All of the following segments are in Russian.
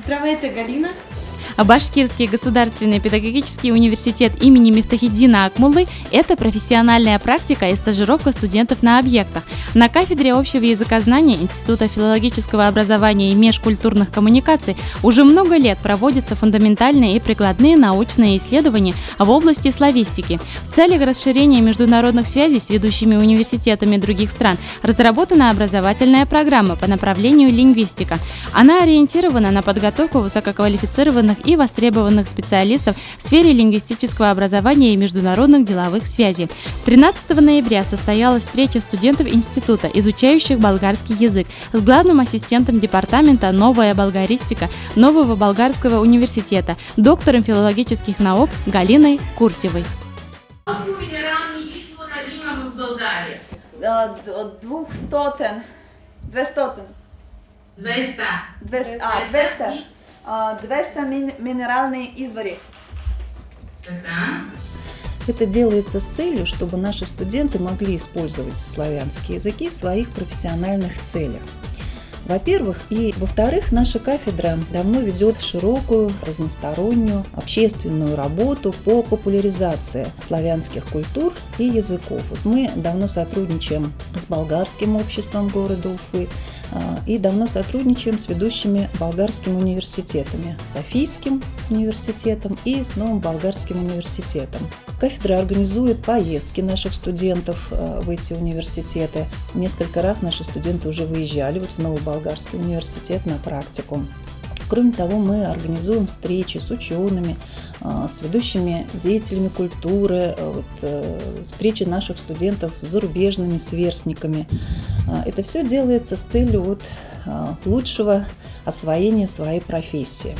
Здравейте, Галина. Башкирский государственный педагогический университет имени Мифтахиддина Акмуллы – это профессиональная практика и стажировка студентов на объектах. На кафедре общего языкознания Института филологического образования и межкультурных коммуникаций уже много лет проводятся фундаментальные и прикладные научные исследования в области славистики. В целях расширения международных связей с ведущими университетами других стран разработана образовательная программа по направлению лингвистика. Она ориентирована на подготовку высококвалифицированных и востребованных специалистов в сфере лингвистического образования и международных деловых связей. 13 ноября состоялась встреча студентов института, изучающих болгарский язык, с главным ассистентом департамента «Новая болгаристика» Нового болгарского университета, доктором филологических наук Галиной Куртевой. Колко минерални изтвора имаме в България? 200 минеральные извори. Это делается с целью, чтобы наши студенты могли использовать славянские языки в своих профессиональных целях. Во-первых, и во-вторых, наша кафедра давно ведет широкую, разностороннюю общественную работу по популяризации славянских культур и языков. Вот мы давно сотрудничаем с болгарским обществом города Уфы и давно сотрудничаем с ведущими болгарскими университетами, с Софийским университетом и с Новым болгарским университетом. Кафедра организует поездки наших студентов в эти университеты. Несколько раз наши студенты уже выезжали в Новый болгарский университет на практику. Кроме того, мы организуем встречи с учеными, с ведущими деятелями культуры, встречи наших студентов с зарубежными сверстниками. Это все делается с целью лучшего освоения своей профессии.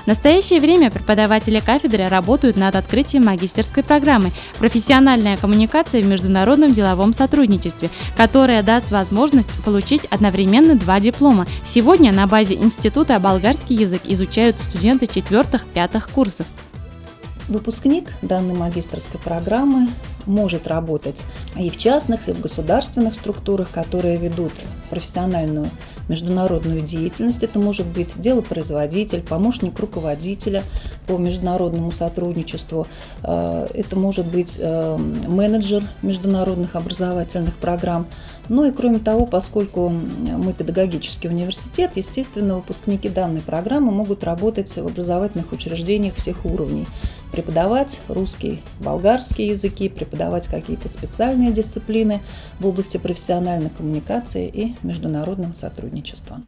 В настоящее время преподаватели кафедры работают над открытием магистерской программы «Профессиональная коммуникация в международном деловом сотрудничестве», которая даст возможность получить одновременно 2 диплома. Сегодня на базе института болгарский язык изучают студенты 4-5 курсов. Выпускник данной магистерской программы может работать и в частных, и в государственных структурах, которые ведут профессиональную международную деятельность. Это может быть делопроизводитель, помощник руководителя по международному сотрудничеству. Это может быть менеджер международных образовательных программ. Ну и кроме того, поскольку мы педагогический университет, естественно, выпускники данной программы могут работать в образовательных учреждениях всех уровней. Преподавать русский, болгарский языки, преподавать какие-то специальные дисциплины в области профессиональной коммуникации и международного сотрудничества.